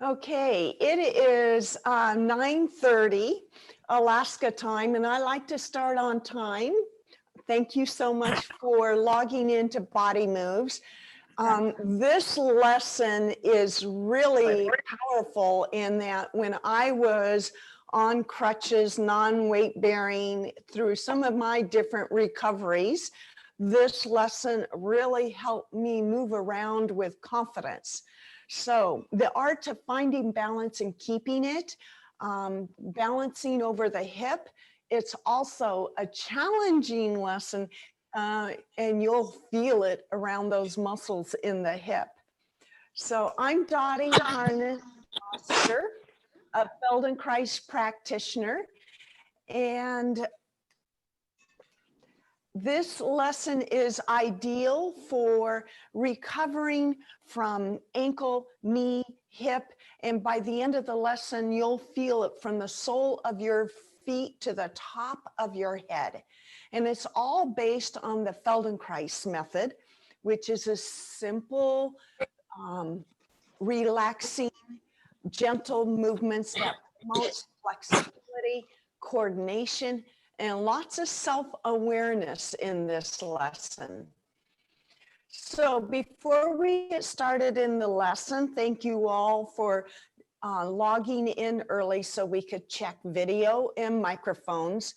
Okay, it is 9:30 Alaska time, and I like to start on time. Thank you so much for logging into Body Moves. This lesson is really powerful in that when I was on crutches, non-weight bearing, through some of my different recoveries, this lesson really helped me move around with confidence. So the art of finding balance and keeping it, balancing over the hip, it's also a challenging lesson, and you'll feel it around those muscles in the hip. So I'm Dotti Harness-Foster, a Feldenkrais practitioner, and this lesson is ideal for recovering from ankle, knee, hip, and by the end of the lesson, you'll feel it from the sole of your feet to the top of your head. And it's all based on the Feldenkrais method, which is a simple, relaxing, gentle movements that promotes flexibility, coordination, and lots of self-awareness in this lesson. So before we get started in the lesson, thank you all for logging in early so we could check video and microphones.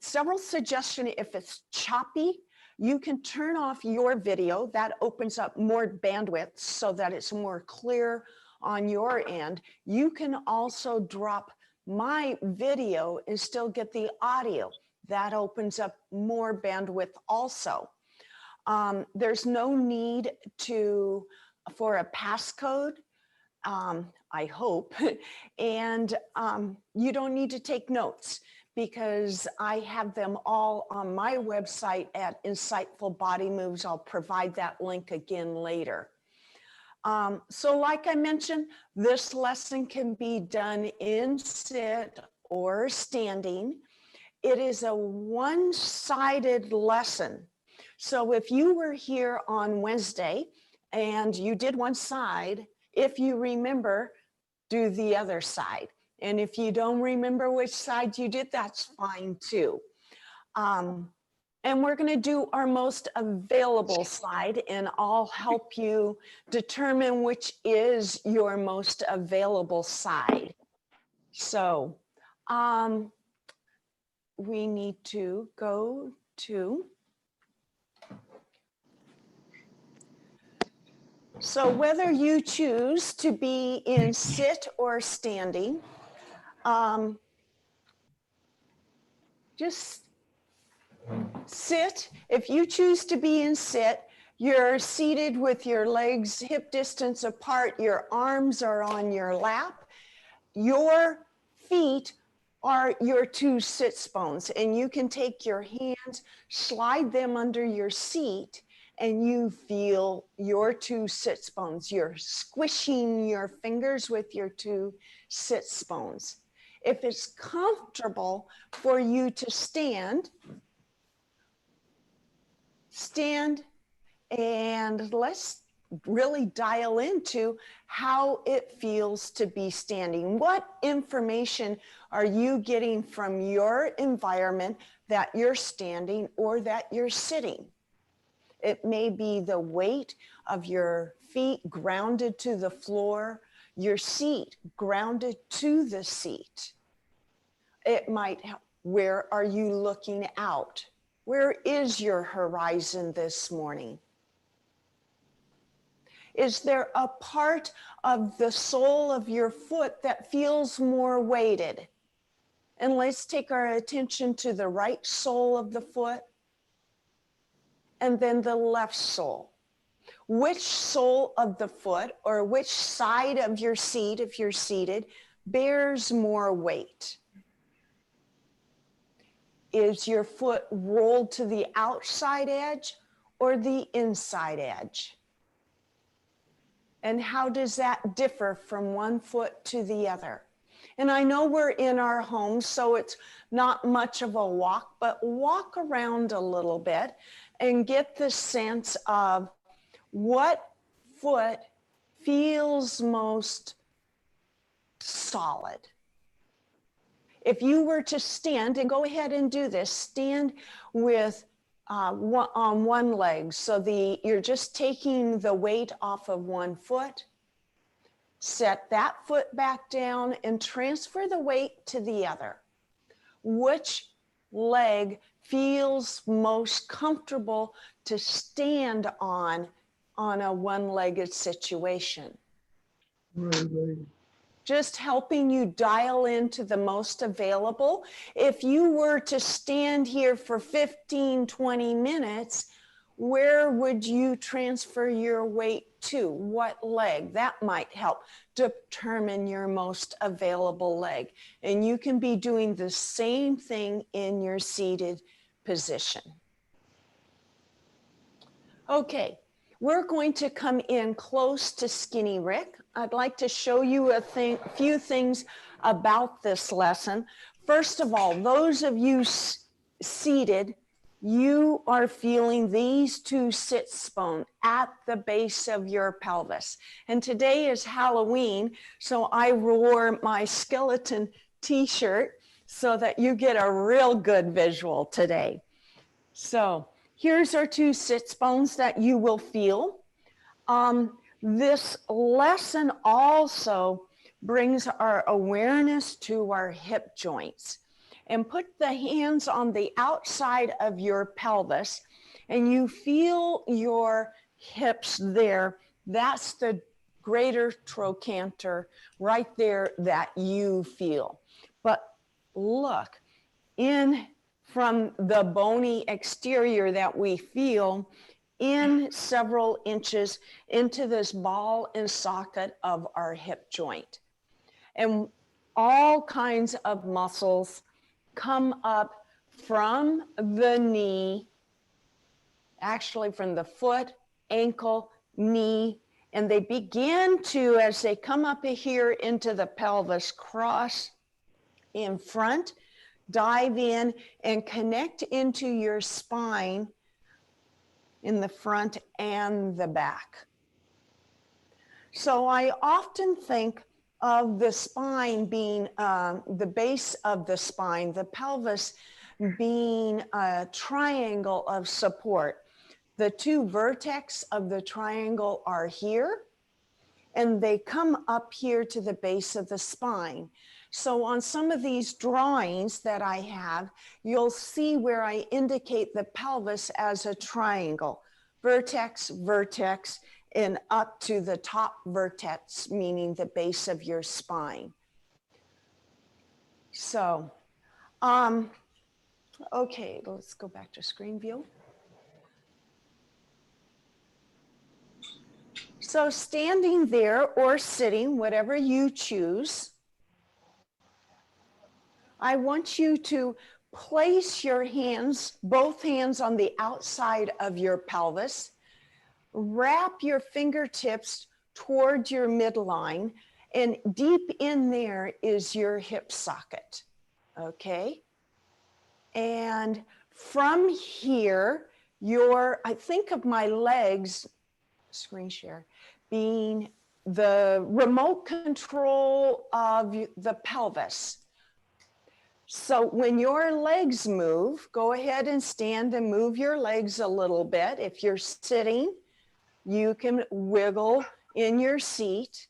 Several suggestions: if it's choppy, you can turn off your video. That opens up more bandwidth so that it's more clear on your end. You can also drop my video and still get the audio. That opens up more bandwidth also. There's no need for a passcode, I hope, and you don't need to take notes because I have them all on my website at Insightful Body Moves. I'll provide that link again later. So like I mentioned, this lesson can be done in sit or standing. It is a one-sided lesson. So if you were here on Wednesday and you did one side, if you remember, do the other side. And if you don't remember which side you did, that's fine too. And we're going to do our most available side, and I'll help you determine which is your most available side. So we need to go to, so whether you choose to be in sit or standing, just sit. If you choose to be in sit, you're seated with your legs hip distance apart, your arms are on your lap, your feet are your two sits bones, and you can take your hands, slide them under your seat, and you feel your two sits bones. You're squishing your fingers with your two sits bones. If it's comfortable for you to stand, and let's really dial into how it feels to be standing. What information are you getting from your environment that you're standing or that you're sitting? It may be the weight of your feet grounded to the floor, your seat grounded to the seat. It might, where are you looking out? Where is your horizon this morning? Is there a part of the sole of your foot that feels more weighted? And let's take our attention to the right sole of the foot and then the left sole. Which sole of the foot or which side of your seat, if you're seated, bears more weight? Is your foot rolled to the outside edge or the inside edge? And how does that differ from one foot to the other? And I know we're in our homes, so it's not much of a walk, but walk around a little bit and get the sense of what foot feels most solid. If you were to stand, and go ahead and do this, stand with on one leg. So you're just taking the weight off of one foot. Set that foot back down and transfer the weight to the other. Which leg feels most comfortable to stand on a one-legged situation? Right. Just helping you dial into the most available. If you were to stand here for 15, 20 minutes, where would you transfer your weight to? What leg? That might help determine your most available leg. And you can be doing the same thing in your seated position. Okay, we're going to come in close to Skinny Rick. I'd like to show you a few things about this lesson. First of all, those of you seated, you are feeling these two sits bones at the base of your pelvis. And today is Halloween, so I wore my skeleton t-shirt so that you get a real good visual today. So here's our two sits bones that you will feel. This lesson also brings our awareness to our hip joints. And put the hands on the outside of your pelvis and you feel your hips there. That's the greater trochanter right there that you feel. But look, in from the bony exterior that we feel, in several inches into this ball and socket of our hip joint. And all kinds of muscles come up from the knee, actually from the foot, ankle, knee, and they begin to, as they come up here into the pelvis, cross in front, dive in and connect into your spine in the front and the back. So I often think of the spine being the base of the spine, the pelvis being a triangle of support. The two vertex of the triangle are here, and they come up here to the base of the spine. So on some of these drawings that I have, you'll see where I indicate the pelvis as a triangle, vertex, vertex, and up to the top vertex, meaning the base of your spine. So, okay, let's go back to screen view. So standing there or sitting, whatever you choose, I want you to place your hands, both hands on the outside of your pelvis. Wrap your fingertips towards your midline, and deep in there is your hip socket, okay? And from here, I think of my legs, screen share, being the remote control of the pelvis. So when your legs move, go ahead and stand and move your legs a little bit. If you're sitting, you can wiggle in your seat.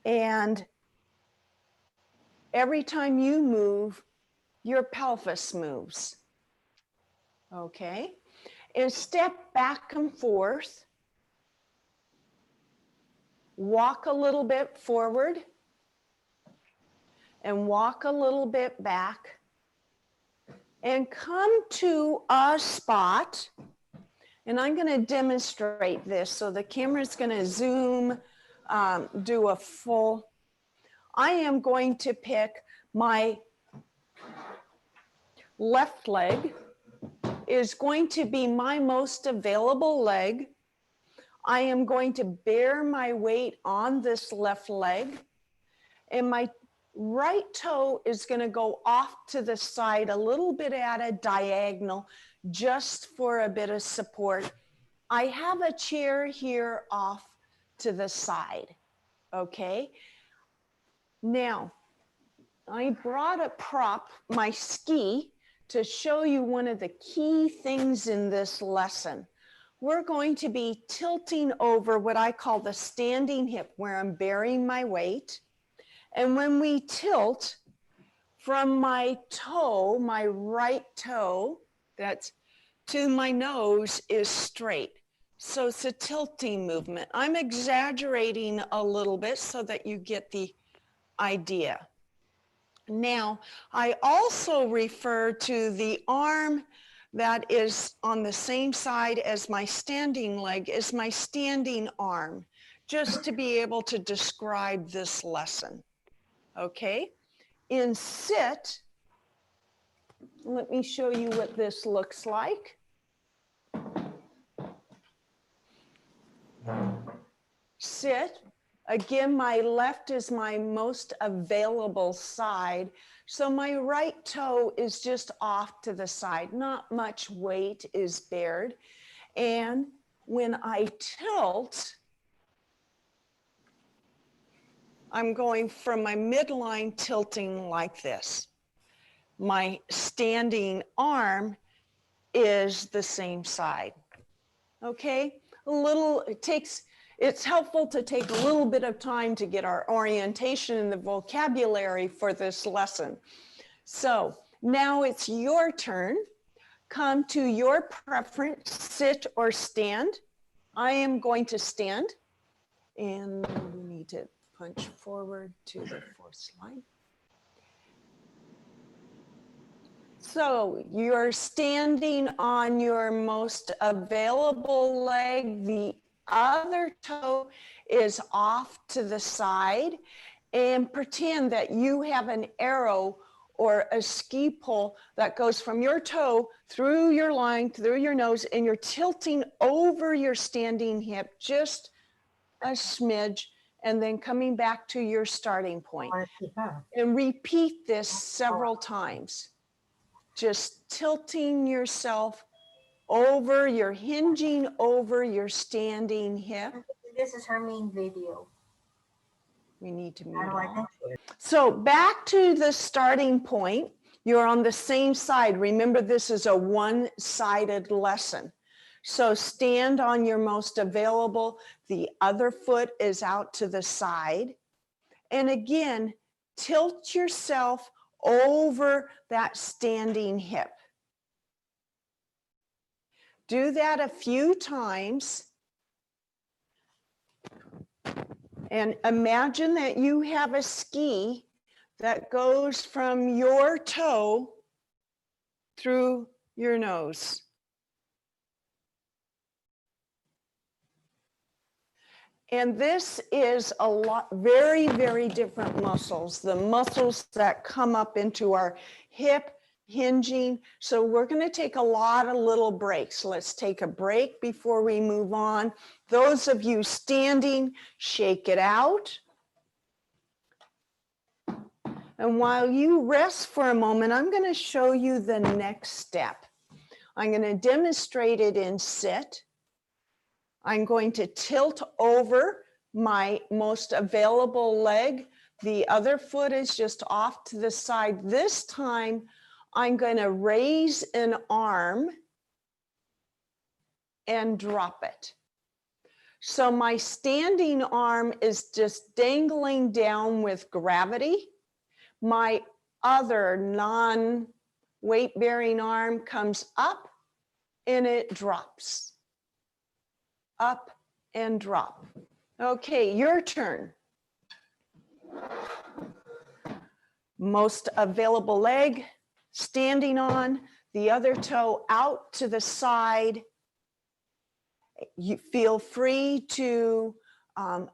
And every time you move, your pelvis moves. Okay? And step back and forth. Walk a little bit forward. And walk a little bit back. And come to a spot. And I'm going to demonstrate this. So the camera's going to zoom, do a full. I am going to pick my left leg is going to be my most available leg. I am going to bear my weight on this left leg. And my right toe is going to go off to the side a little bit at a diagonal just for a bit of support. I have a chair here off to the side, okay? Now, I brought a prop, my ski, to show you one of the key things in this lesson. We're going to be tilting over what I call the standing hip, where I'm bearing my weight. And when we tilt from my toe, my right toe, that's to my nose, is straight. So it's a tilting movement. I'm exaggerating a little bit so that you get the idea. Now, I also refer to the arm that is on the same side as my standing leg as my standing arm, just to be able to describe this lesson, okay? In sit, let me show you what this looks like. Sit. Again, my left is my most available side. So my right toe is just off to the side. Not much weight is bared. And when I tilt, I'm going from my midline tilting like this. My standing arm is the same side. Okay? It's helpful to take a little bit of time to get our orientation and the vocabulary for this lesson. So now it's your turn. Come to your preference, sit or stand. I am going to stand. And we need to punch forward to the fourth slide. So you're standing on your most available leg. The other toe is off to the side, and pretend that you have an arrow or a ski pole that goes from your toe through your line, through your nose, and you're tilting over your standing hip just a smidge, and then coming back to your starting point. And repeat this several times. Just tilting yourself over, you're hinging over your standing hip. This is her main video. We need to mute all. So back to the starting point, you're on the same side. Remember, this is a one-sided lesson. So stand on your most available. The other foot is out to the side. And again, tilt yourself over that standing hip. Do that a few times. And imagine that you have a ski that goes from your toe through your nose. And this is a lot, very, very different muscles, the muscles that come up into our hip, hinging. So we're going to take a lot of little breaks. Let's take a break before we move on. Those of you standing, shake it out. And while you rest for a moment, I'm going to show you the next step. I'm going to demonstrate it in sit. I'm going to tilt over my most available leg. The other foot is just off to the side. This time, I'm going to raise an arm and drop it. So my standing arm is just dangling down with gravity. My other non-weight-bearing arm comes up and it drops. Up and drop. Okay, your turn. Most available leg, standing on, the other toe out to the side. You feel free to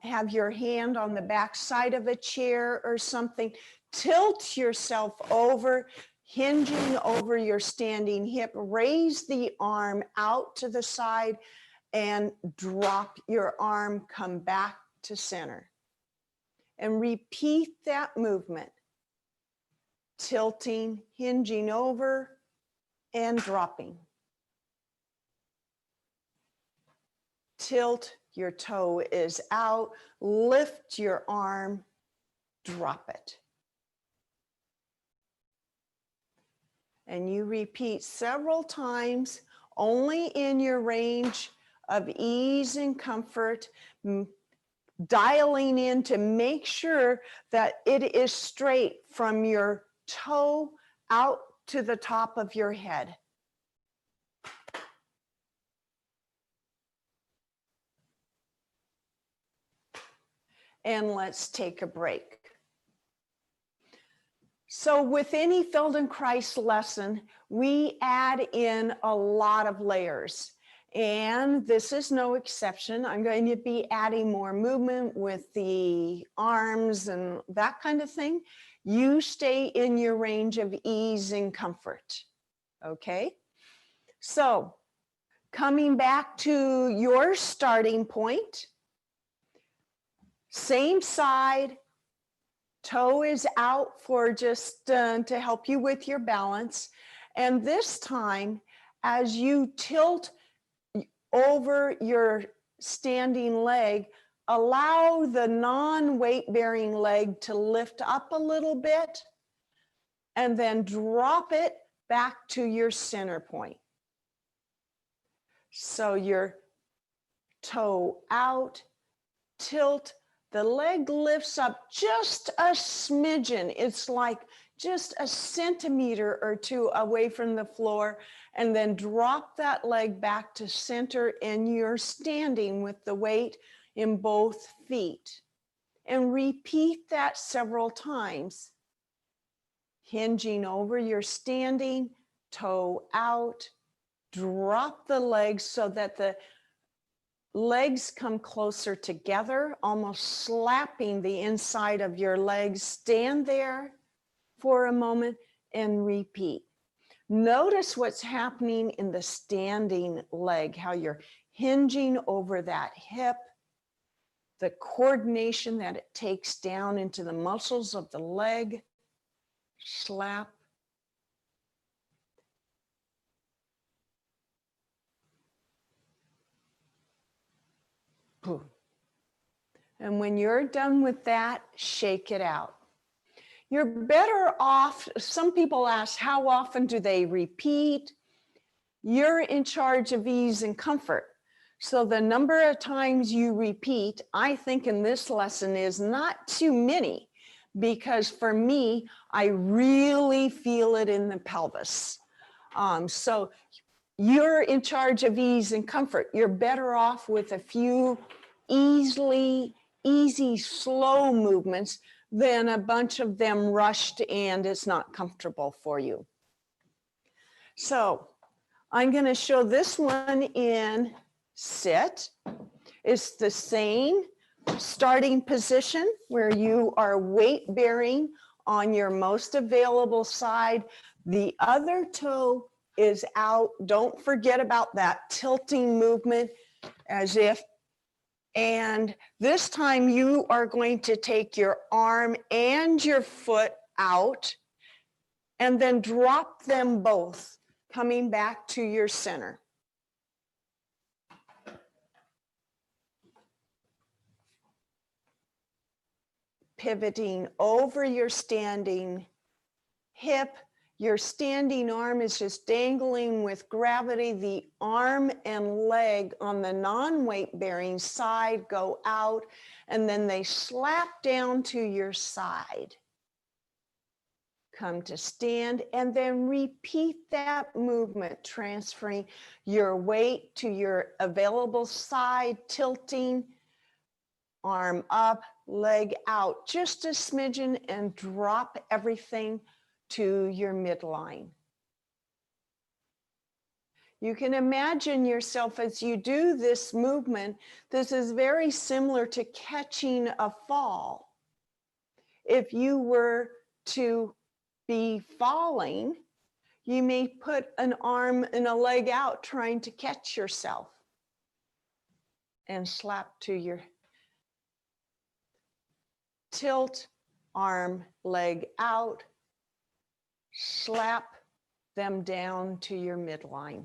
have your hand on the back side of a chair or something. Tilt yourself over, hinging over your standing hip. Raise the arm out to the side and drop your arm, come back to center. And repeat that movement. Tilting, hinging over, and dropping. Tilt, your toe is out, lift your arm, drop it. And you repeat several times, only in your range of ease and comfort, dialing in to make sure that it is straight from your toe out to the top of your head. And let's take a break. So with any Feldenkrais lesson, we add in a lot of layers. And this is no exception. I'm going to be adding more movement with the arms and that kind of thing. You stay in your range of ease and comfort. Okay? So coming back to your starting point, same side, toe is out for just to help you with your balance. And this time, as you tilt over your standing leg, allow the non-weight bearing leg to lift up a little bit and then drop it back to your center point. So your toe out, tilt, the leg lifts up just a smidgen. It's like just a centimeter or two away from the floor, and then drop that leg back to center, and you're standing with the weight in both feet. And repeat that several times. Hinging over your standing, toe out, drop the legs so that the legs come closer together, almost slapping the inside of your legs. Stand there for a moment and repeat. Notice what's happening in the standing leg, how you're hinging over that hip, the coordination that it takes down into the muscles of the leg. Slap. And when you're done with that, shake it out. You're better off. Some people ask, how often do they repeat? You're in charge of ease and comfort. So the number of times you repeat, I think in this lesson is not too many, because for me, I really feel it in the pelvis. So you're in charge of ease and comfort. You're better off with a few easy, slow movements than a bunch of them rushed and it's not comfortable for you. So I'm going to show this one in sit. It's the same starting position where you are weight bearing on your most available side. The other toe is out. Don't forget about that tilting movement as if. And this time you are going to take your arm and your foot out and then drop them both, coming back to your center. Pivoting over your standing hip. Your standing arm is just dangling with gravity. The arm and leg on the non-weight bearing side go out, and then they slap down to your side. Come to stand, and then repeat that movement, transferring your weight to your available side, tilting, arm up, leg out, just a smidgen, and drop everything to your midline. You can imagine yourself as you do this movement. This is very similar to catching a fall. If you were to be falling, you may put an arm and a leg out trying to catch yourself and slap to your tilt, arm, leg out, slap them down to your midline.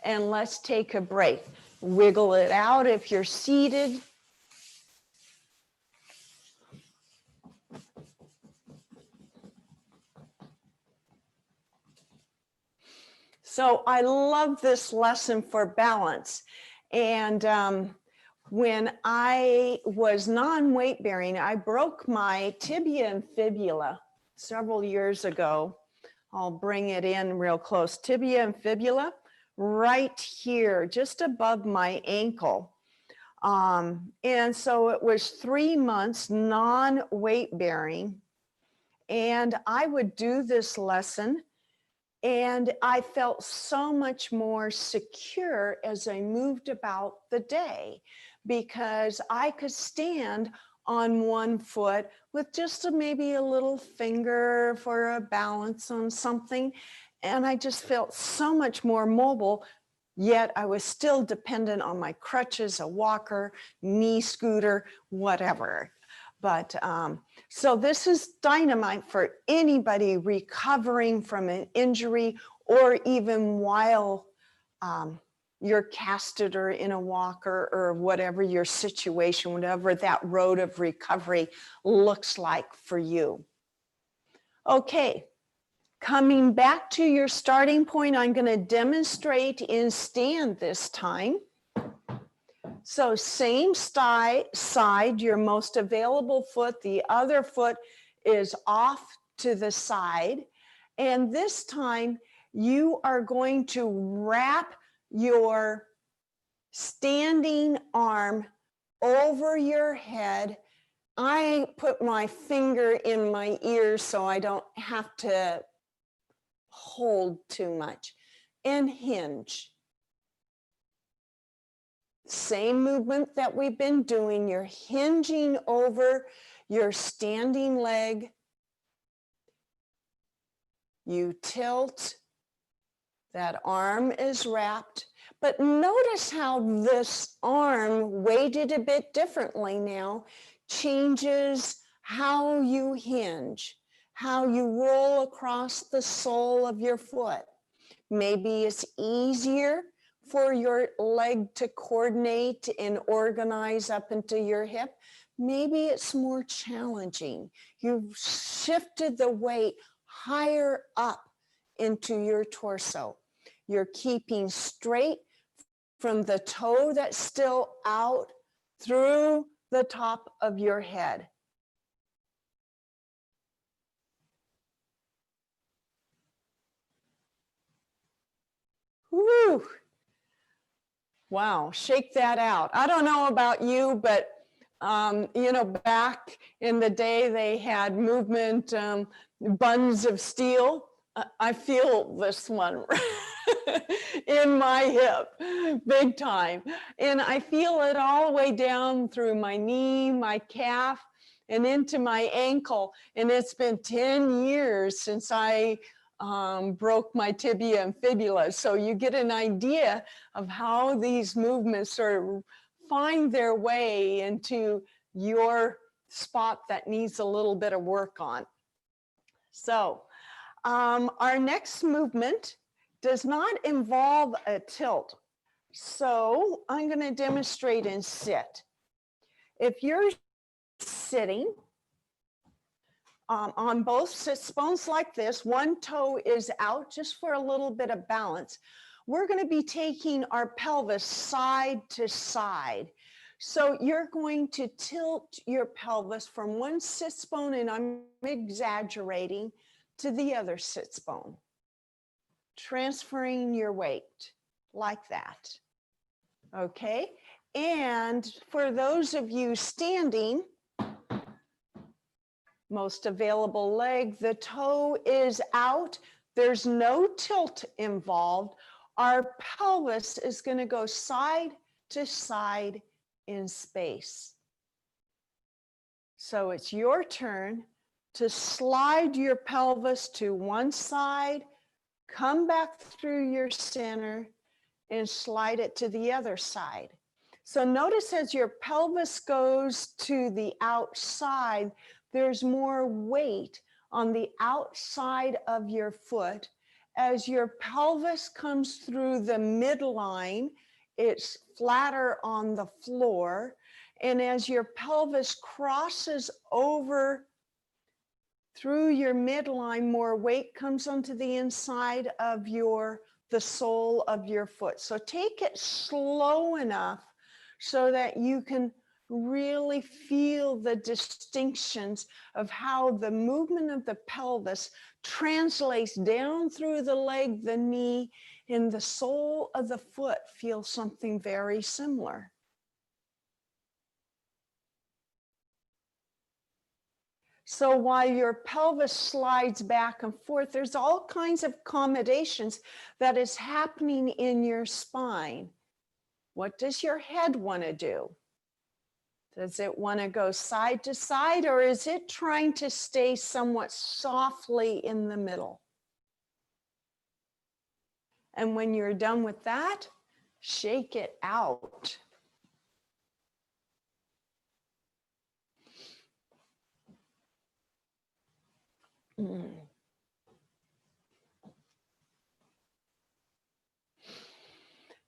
and let's take a break. Wiggle it out if you're seated. So I love this lesson for balance. And when I was non-weight bearing, I broke my tibia and fibula several years ago. I'll bring it in real close. Tibia and fibula right here, just above my ankle. And so it was 3 months non-weight bearing. And I would do this lesson, and I felt so much more secure as I moved about the day because I could stand on one foot with just maybe a little finger for a balance on something. And I just felt so much more mobile, yet I was still dependent on my crutches, a walker, knee scooter, whatever. But so this is dynamite for anybody recovering from an injury, or even while you're casted or in a walker, or whatever your situation, whatever that road of recovery looks like for you. Okay, coming back to your starting point, I'm going to demonstrate in stand this time. So same side, your most available foot, the other foot is off to the side. And this time you are going to wrap your standing arm over your head. I put my finger in my ear so I don't have to hold too much, and hinge. Same movement that we've been doing. You're hinging over your standing leg. You tilt. That arm is wrapped. But notice how this arm, weighted a bit differently now, changes how you hinge, how you roll across the sole of your foot. Maybe it's easier for your leg to coordinate and organize up into your hip. Maybe it's more challenging. You've shifted the weight higher up into your torso. You're keeping straight from the toe that's still out through the top of your head. Woo! Wow, shake that out. I don't know about you, but you know, back in the day they had movement buns of steel. I feel this one in my hip, big time. And I feel it all the way down through my knee, my calf, and into my ankle. And it's been 10 years since I broke my tibia and fibula. So you get an idea of how these movements sort of find their way into your spot that needs a little bit of work on. So our next movement does not involve a tilt. So I'm going to demonstrate in sit. If you're sitting, on both sits bones like this, one toe is out just for a little bit of balance. We're going to be taking our pelvis side to side. So you're going to tilt your pelvis from one sits bone, and I'm exaggerating, to the other sits bone, transferring your weight like that. Okay. And for those of you standing, most available leg, the toe is out. There's no tilt involved. Our pelvis is going to go side to side in space. So it's your turn to slide your pelvis to one side, come back through your center, and slide it to the other side. So notice as your pelvis goes to the outside, there's more weight on the outside of your foot as your pelvis comes through the midline, it's flatter on the floor. And as your pelvis crosses over through your midline, more weight comes onto the inside of the sole of your foot. So take it slow enough so that you can really feel the distinctions of how the movement of the pelvis translates down through the leg, the knee, and the sole of the foot feels something very similar. So while your pelvis slides back and forth, there's all kinds of accommodations that is happening in your spine. What does your head want to do? Does it want to go side to side, or is it trying to stay somewhat softly in the middle? And when you're done with that, shake it out.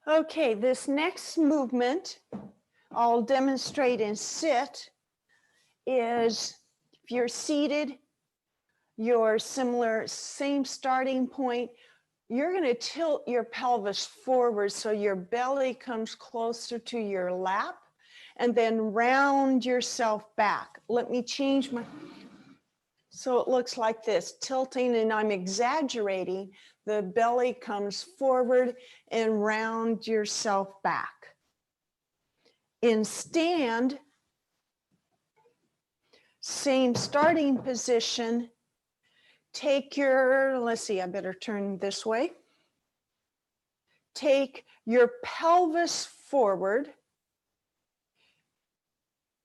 Okay, this next movement I'll demonstrate in sit is if you're seated, you're same starting point. You're going to tilt your pelvis forward so your belly comes closer to your lap, and then round yourself back. Let me change my, so it looks like this, tilting, and I'm exaggerating. The belly comes forward and round yourself back. In stand, same starting position. Take your, let's see, I better turn this way. Take your pelvis forward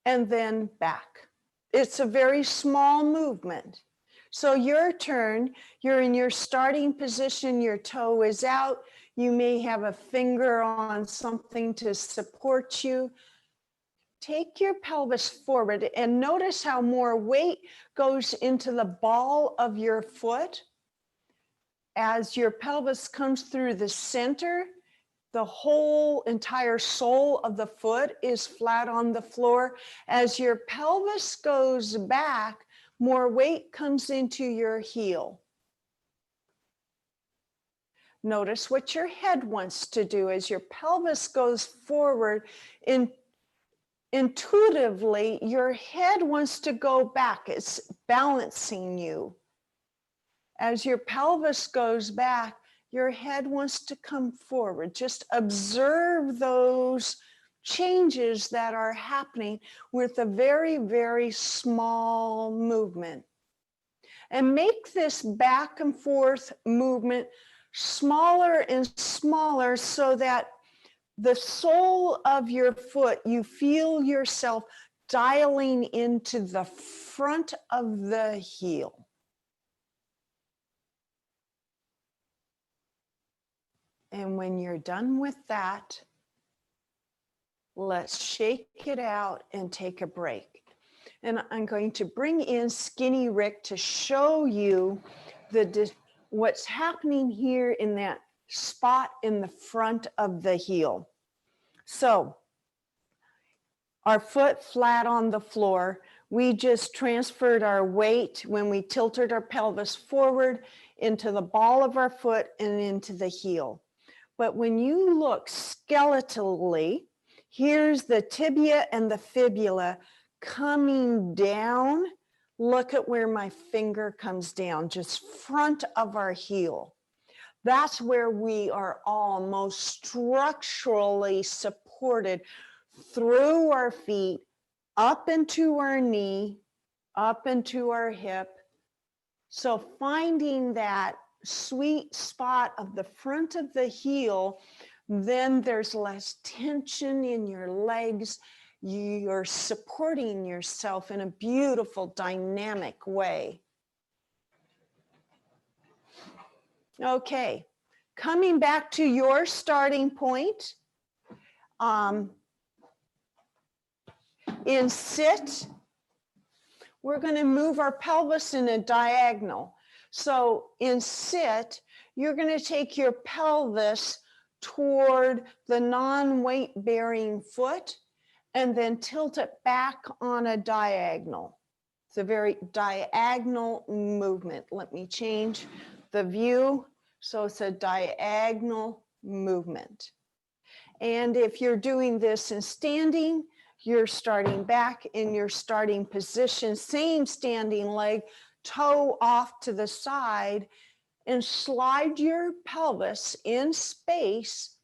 and then back. It's a very small movement. So your turn, you're in your starting position, your toe is out. You may have a finger on something to support you. Take your pelvis forward and notice how more weight goes into the ball of your foot. As your pelvis comes through the center, the whole entire sole of the foot is flat on the floor. As your pelvis goes back, more weight comes into your heel. Notice what your head wants to do as your pelvis goes forward. Intuitively, your head wants to go back. It's balancing you. As your pelvis goes back, your head wants to come forward. Just observe those changes that are happening with a very, very small movement. And make this back and forth movement smaller and smaller so that the sole of your foot, you feel yourself dialing into the front of the heel. And when you're done with that, let's shake it out and take a break. And I'm going to bring in Skinny Rick to show you what's happening here in that spot in the front of the heel. So our foot flat on the floor, we just transferred our weight when we tilted our pelvis forward into the ball of our foot and into the heel. But when you look skeletally, here's the tibia and the fibula coming down. Look at where my finger comes down, just front of our heel. That's where we are all most structurally supported through our feet, up into our knee, up into our hip. So finding that sweet spot of the front of the heel, then there's less tension in your legs. You're supporting yourself in a beautiful, dynamic way. Okay, coming back to your starting point. In sit, we're going to move our pelvis in a diagonal. So in sit, you're going to take your pelvis toward the non-weight bearing foot and then tilt it back on a diagonal. It's a very diagonal movement. Let me change the view. So it's a diagonal movement. And if you're doing this in standing, you're starting back in your starting position, same standing leg, toe off to the side, and slide your pelvis in space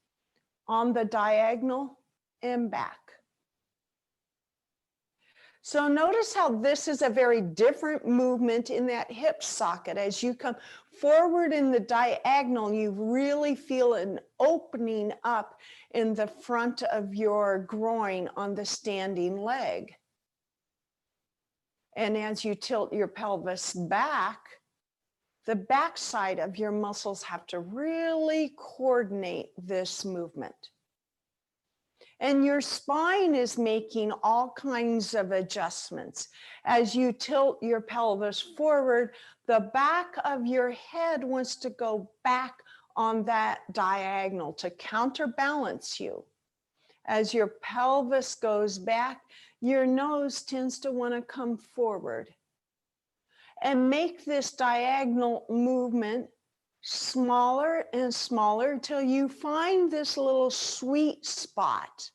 on the diagonal and back. So notice how this is a very different movement in that hip socket. As you come forward in the diagonal, you really feel an opening up in the front of your groin on the standing leg. And as you tilt your pelvis back, the backside of your muscles have to really coordinate this movement. And your spine is making all kinds of adjustments. As you tilt your pelvis forward, the back of your head wants to go back on that diagonal to counterbalance you. As your pelvis goes back, your nose tends to want to come forward. And make this diagonal movement smaller and smaller until you find this little sweet spot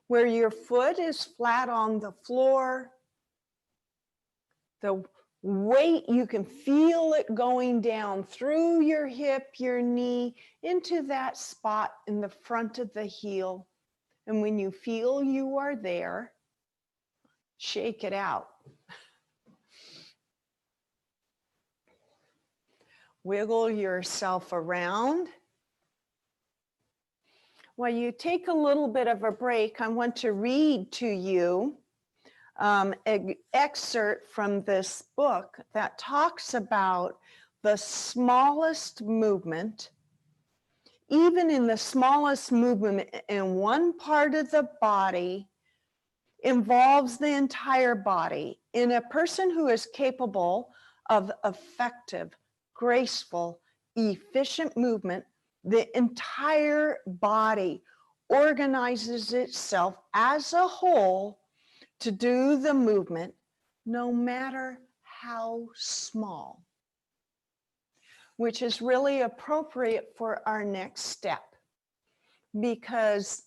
where your foot is flat on the floor. The weight, you can feel it going down through your hip, your knee, into that spot in the front of the heel. And when you feel you are there, shake it out. Wiggle yourself around. While you take a little bit of a break, I want to read to you an excerpt from this book that talks about the smallest movement. Even in the smallest movement in one part of the body involves the entire body. In a person who is capable of effective, graceful, efficient movement, the entire body organizes itself as a whole to do the movement, no matter how small, which is really appropriate for our next step, because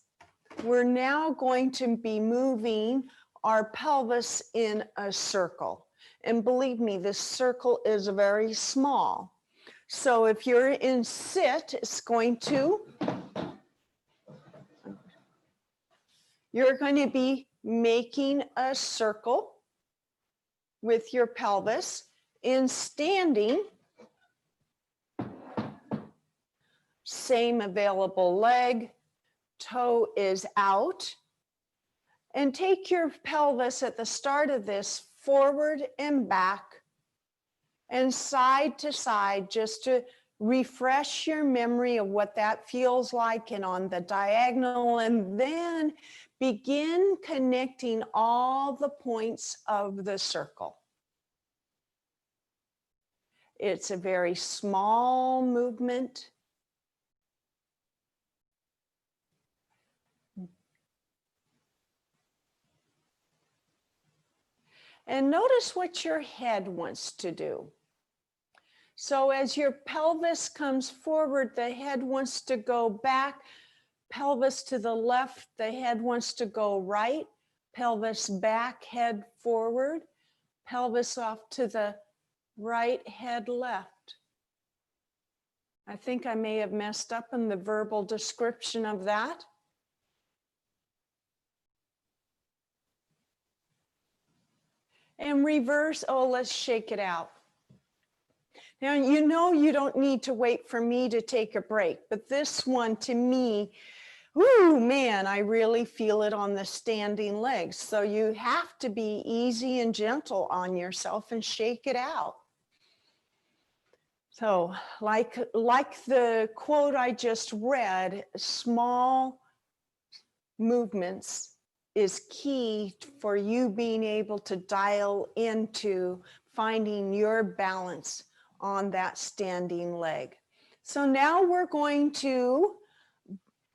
we're now going to be moving our pelvis in a circle. And believe me, this circle is very small. So if you're in sit, you're going to be making a circle with your pelvis. In standing, same available leg, toe is out. And take your pelvis at the start of this forward and back and side to side, just to refresh your memory of what that feels like, and on the diagonal, and then begin connecting all the points of the circle. It's a very small movement. And notice what your head wants to do. So as your pelvis comes forward, the head wants to go back. Pelvis to the left, the head wants to go right. Pelvis back, head forward. Pelvis off to the right, head left. I think I may have messed up in the verbal description of that. And reverse, oh, let's shake it out. Now, you know you don't need to wait for me to take a break, but this one to me, ooh, man, I really feel it on the standing legs. So you have to be easy and gentle on yourself and shake it out. So like the quote I just read, small movements is key for you being able to dial into finding your balance on that standing leg. So now we're going to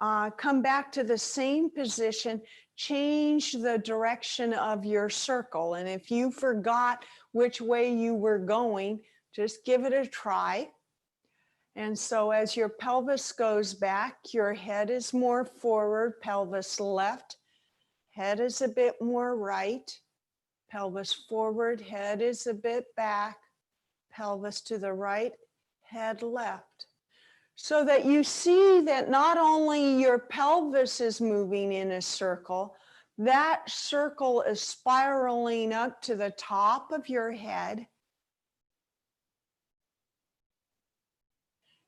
come back to the same position, change the direction of your circle. And if you forgot which way you were going, just give it a try. And so as your pelvis goes back, your head is more forward, pelvis left, head is a bit more right, pelvis forward, head is a bit back, pelvis to the right, head left. So that you see that not only your pelvis is moving in a circle, that circle is spiraling up to the top of your head.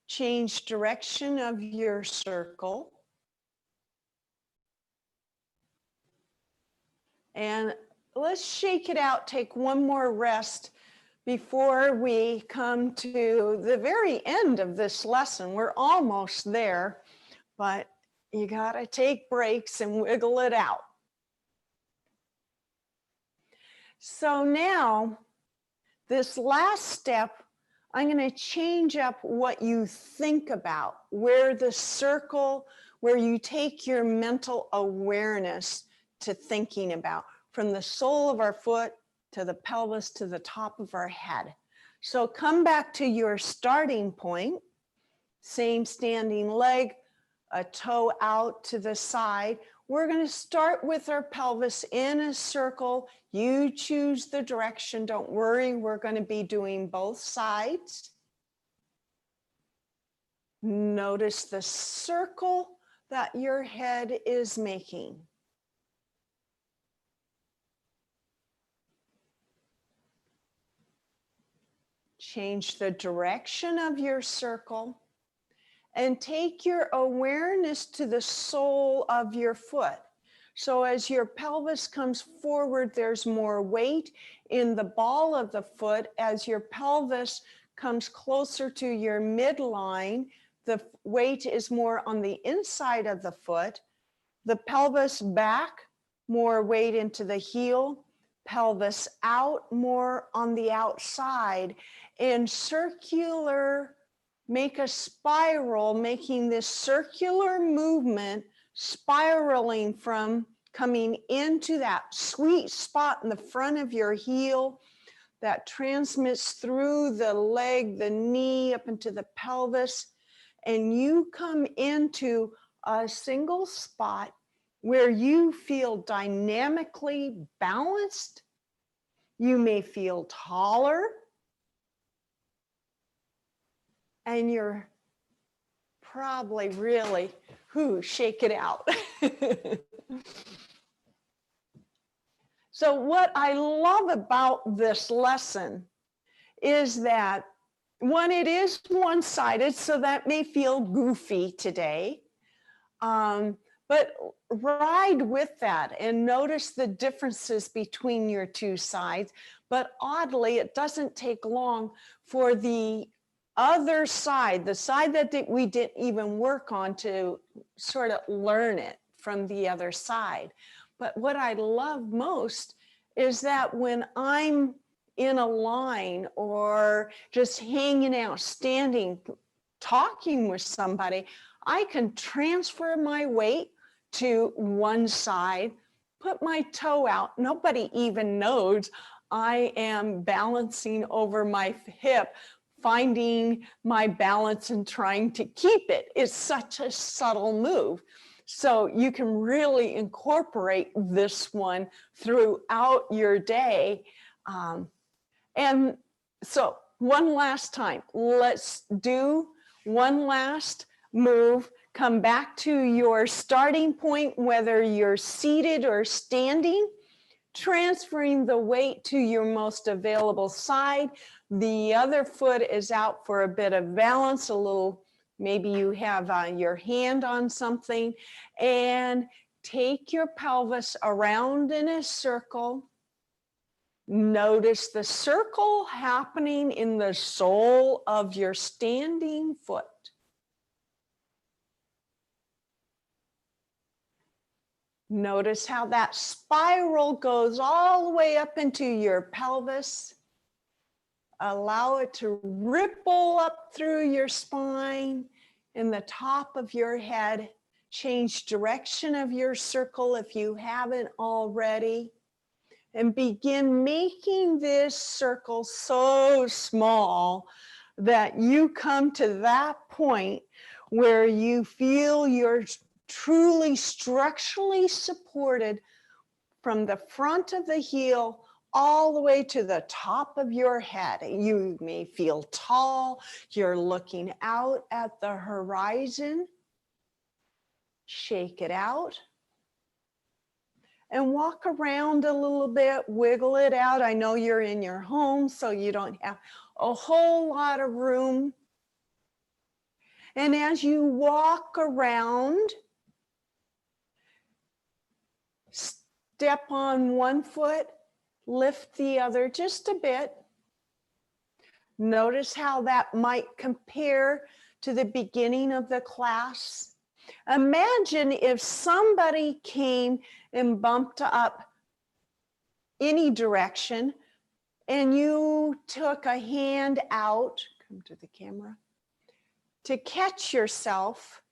Change direction of your circle. And let's shake it out, take one more rest before we come to the very end of this lesson. We're almost there, but you gotta take breaks and wiggle it out. So now, this last step, I'm going to change up what you think about, where the circle, where you take your mental awareness to thinking about, from the sole of our foot to the pelvis to the top of our head. So come back to your starting point, same standing leg, a toe out to the side. We're going to start with our pelvis in a circle. You choose the direction. Don't worry, we're going to be doing both sides. Notice the circle that your head is making. Change the direction of your circle and take your awareness to the sole of your foot. So as your pelvis comes forward, there's more weight in the ball of the foot. As your pelvis comes closer to your midline, the weight is more on the inside of the foot. The pelvis back, more weight into the heel. Pelvis out, more on the outside. And circular, make a spiral, making this circular movement, spiraling from coming into that sweet spot in the front of your heel that transmits through the leg, the knee, up into the pelvis. And you come into a single spot where you feel dynamically balanced. You may feel taller. And you're probably really, shake it out. So what I love about this lesson is that, one, it is one-sided, so that may feel goofy today. But ride with that and notice the differences between your two sides. But oddly, it doesn't take long for the other side, the side that we didn't even work on, to sort of learn it from the other side. But what I love most is that when I'm in a line or just hanging out, standing, talking with somebody, I can transfer my weight to one side, put my toe out. Nobody even knows I am balancing over my hip, finding my balance and trying to keep it. It's such a subtle move. So you can really incorporate this one throughout your day. And so one last time, let's do one last move. Come back to your starting point, whether you're seated or standing, transferring the weight to your most available side. The other foot is out for a bit of balance, a little, maybe you have your hand on something, and take your pelvis around in a circle. Notice the circle happening in the sole of your standing foot. Notice how that spiral goes all the way up into your pelvis. Allow it to ripple up through your spine and the top of your head. Change direction of your circle if you haven't already. And begin making this circle so small that you come to that point where you feel you're truly structurally supported from the front of the heel all the way to the top of your head. You may feel tall. You're looking out at the horizon. Shake it out. And walk around a little bit, wiggle it out. I know you're in your home, so you don't have a whole lot of room. And as you walk around, step on one foot, lift the other just a bit. Notice how that might compare to the beginning of the class. Imagine if somebody came and bumped up any direction and you took a hand out, come to the camera, to catch yourself.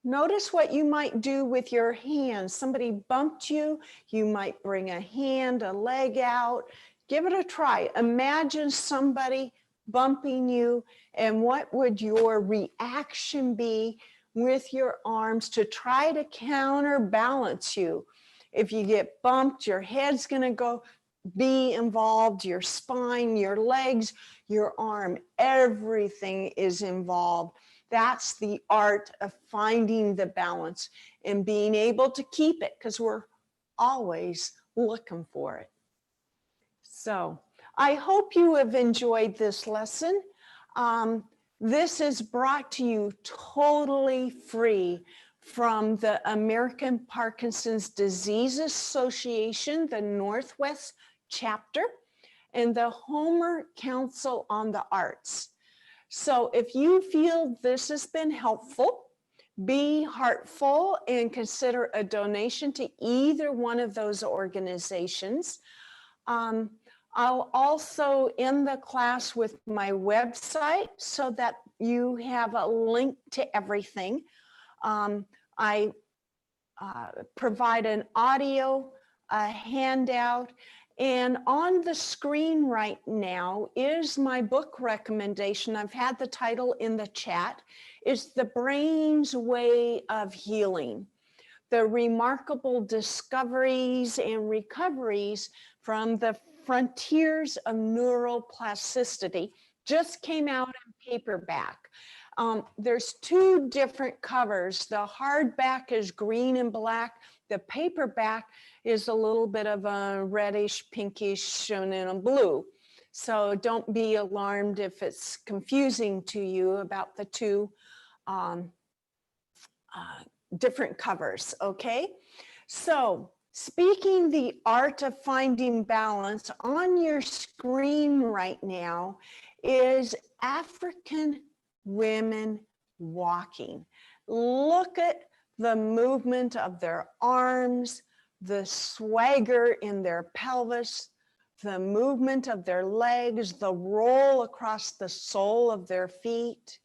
Notice what you might do with your hands. Somebody bumped you, you might bring a hand, a leg out. Give it a try. Imagine somebody bumping you, and what would your reaction be with your arms to try to counterbalance you? If you get bumped, your head's gonna be involved, your spine, your legs, your arm, everything is involved. That's the art of finding the balance and being able to keep it, because we're always looking for it. So I hope you have enjoyed this lesson. This is brought to you totally free from the American Parkinson's Disease Association, the Northwest chapter, and the Homer Council on the Arts. So if you feel this has been helpful, be heartful and consider a donation to either one of those organizations. I'll also end the class with my website so that you have a link to everything. I provide an audio, a handout, and on the screen right now is my book recommendation. I've had the title in the chat. It's The Brain's Way of Healing: The Remarkable Discoveries and Recoveries from the Frontiers of Neuroplasticity. Just came out in paperback. There's two different covers. The hardback is green and black. The paperback is a little bit of a reddish, pinkish, shown in a blue. So don't be alarmed if it's confusing to you about the two different covers, okay? So speaking the art of finding balance, on your screen right now is African women walking. Look at the movement of their arms, the swagger in their pelvis, the movement of their legs, the roll across the sole of their feet.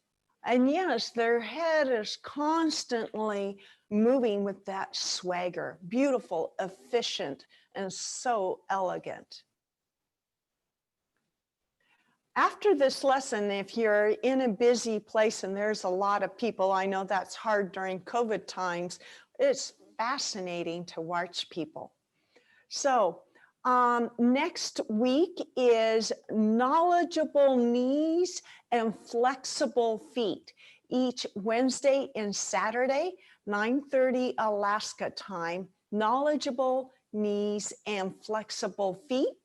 And yes, their head is constantly moving with that swagger. Beautiful, efficient, and so elegant. After this lesson, if you're in a busy place and there's a lot of people, I know that's hard during COVID times, it's fascinating to watch people. So next week is knowledgeable knees and flexible feet, each Wednesday and Saturday, 9:30 Alaska time, knowledgeable knees and flexible feet.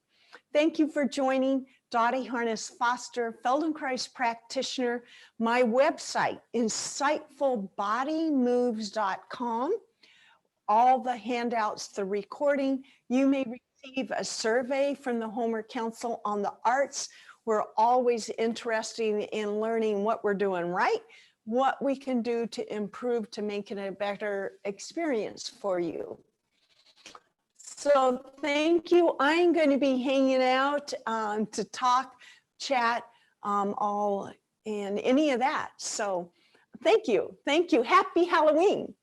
Thank you for joining. Dotti Harness-Foster, Feldenkrais practitioner. My website, insightfulbodymoves.com. All the handouts, the recording. You may receive a survey from the Homer Council on the Arts. We're always interested in learning what we're doing right, what we can do to improve to make it a better experience for you. So thank you. I'm going to be hanging out to talk, chat, all and any of that. So thank you. Thank you. Happy Halloween.